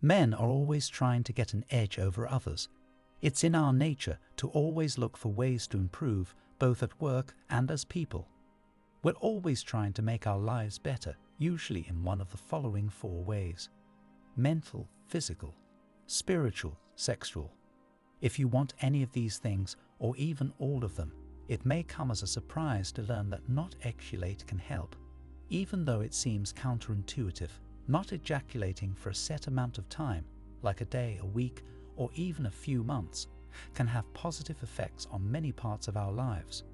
Men are always trying to get an edge over others. It's in our nature to always look for ways to improve, both at work and as people. We're always trying to make our lives better, usually in one of the following 4 ways: mental, physical, spiritual, sexual. If you want any of these things, or even all of them, it may come as a surprise to learn that not ejaculate can help. Even though it seems counterintuitive, not ejaculating for a set amount of time, like a day, a week, or even a few months, can have positive effects on many parts of our lives.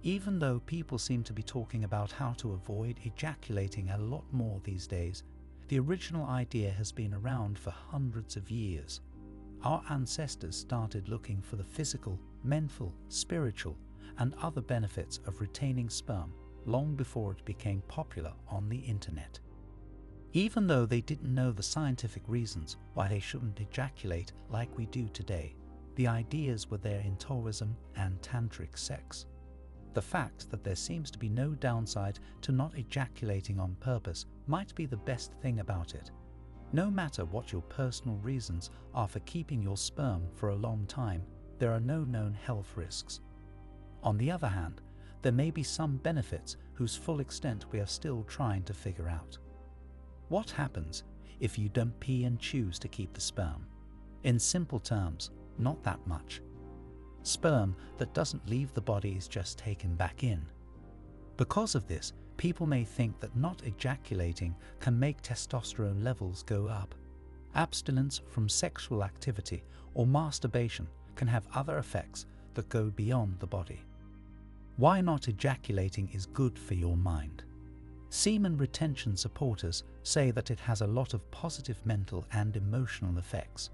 Even though people seem to be talking about how to avoid ejaculating a lot more these days, the original idea has been around for hundreds of years. Our ancestors started looking for the physical, mental, spiritual, and other benefits of retaining sperm long before it became popular on the internet. Even though they didn't know the scientific reasons why they shouldn't ejaculate like we do today, the ideas were there in Taoism and tantric sex. The fact that there seems to be no downside to not ejaculating on purpose might be the best thing about it. No matter what your personal reasons are for keeping your sperm for a long time, there are no known health risks. On the other hand, there may be some benefits whose full extent we are still trying to figure out. What happens if you don't pee and choose to keep the sperm? In simple terms, not that much. Sperm that doesn't leave the body is just taken back in. Because of this, people may think that not ejaculating can make testosterone levels go up. Abstinence from sexual activity or masturbation can have other effects that go beyond the body. Why not ejaculating is good for your mind. Semen retention supporters say that it has a lot of positive mental and emotional effects.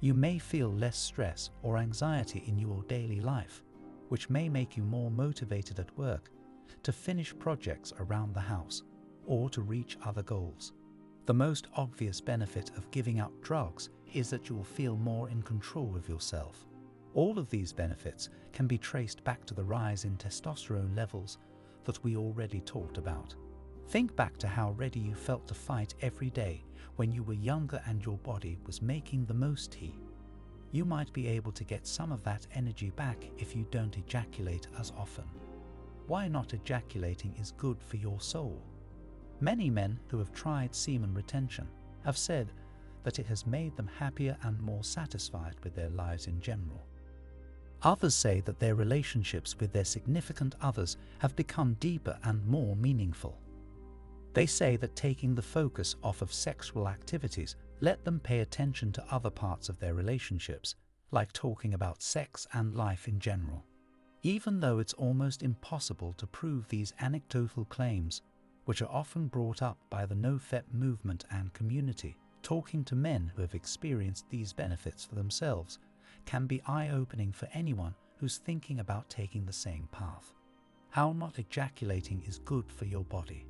You may feel less stress or anxiety in your daily life, which may make you more motivated at work, to finish projects around the house, or to reach other goals. The most obvious benefit of giving up drugs is that you'll feel more in control of yourself. All of these benefits can be traced back to the rise in testosterone levels that we already talked about. Think back to how ready you felt to fight every day when you were younger and your body was making the most heat. You might be able to get some of that energy back if you don't ejaculate as often. Why not ejaculating is good for your soul. Many men who have tried semen retention have said that it has made them happier and more satisfied with their lives in general. Others say that their relationships with their significant others have become deeper and more meaningful. They say that taking the focus off of sexual activities let them pay attention to other parts of their relationships, like talking about sex and life in general. Even though it's almost impossible to prove these anecdotal claims, which are often brought up by the nofap movement and community, talking to men who have experienced these benefits for themselves can be eye-opening for anyone who's thinking about taking the same path. How not ejaculating is good for your body.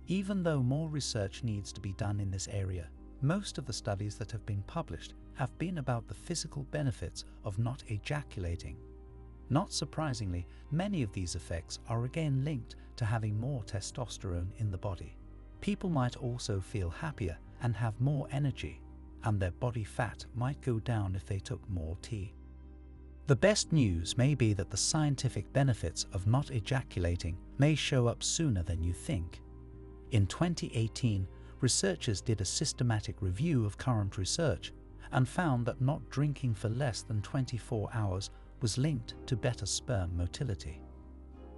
Even though more research needs to be done in this area, most of the studies that have been published have been about the physical benefits of not ejaculating. Not surprisingly, many of these effects are again linked to having more testosterone in the body. People might also feel happier and have more energy, and their body fat might go down if they took more tea. The best news may be that the scientific benefits of not ejaculating may show up sooner than you think. In 2018, researchers did a systematic review of current research and found that not drinking for less than 24 hours was linked to better sperm motility.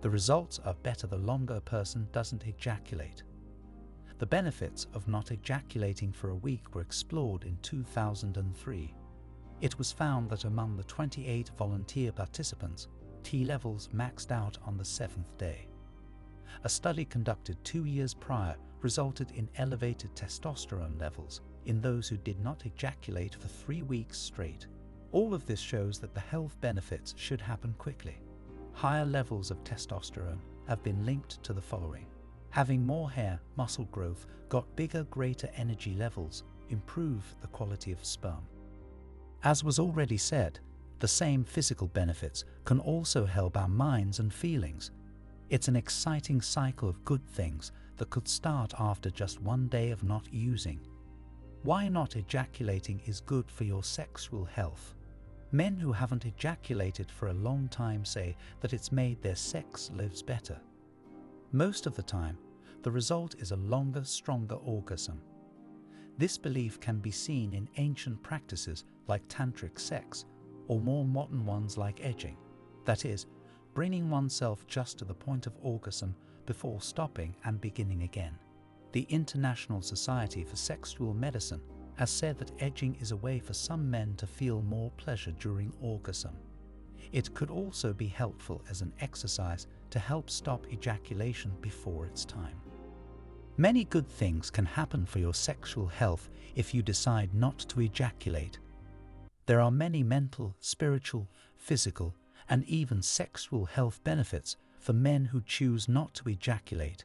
The results are better the longer a person doesn't ejaculate. The benefits of not ejaculating for a week were explored in 2003. It was found that among the 28 volunteer participants, T levels maxed out on the 7th day. A study conducted 2 years prior resulted in elevated testosterone levels in those who did not ejaculate for 3 weeks straight. All of this shows that the health benefits should happen quickly. Higher levels of testosterone have been linked to the following: having more hair, muscle growth, got bigger, greater energy levels, improve the quality of sperm. As was already said, the same physical benefits can also help our minds and feelings. It's an exciting cycle of good things that could start after just 1 day of not using. Why not ejaculating is good for your sexual health. Men who haven't ejaculated for a long time say that it's made their sex lives better. Most of the time, the result is a longer, stronger orgasm. This belief can be seen in ancient practices like tantric sex, or more modern ones like edging, that is, bringing oneself just to the point of orgasm before stopping and beginning again. The International Society for Sexual Medicine has said that edging is a way for some men to feel more pleasure during orgasm. It could also be helpful as an exercise to help stop ejaculation before its time. Many good things can happen for your sexual health if you decide not to ejaculate. There are many mental, spiritual, physical, and even sexual health benefits for men who choose not to ejaculate.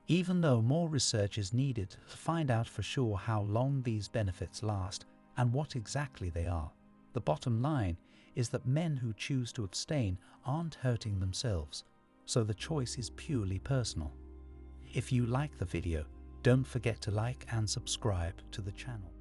Even though more research is needed to find out for sure how long these benefits last and what exactly they are, the bottom line is that men who choose to abstain aren't hurting themselves, so the choice is purely personal. If you like the video, don't forget to like and subscribe to the channel.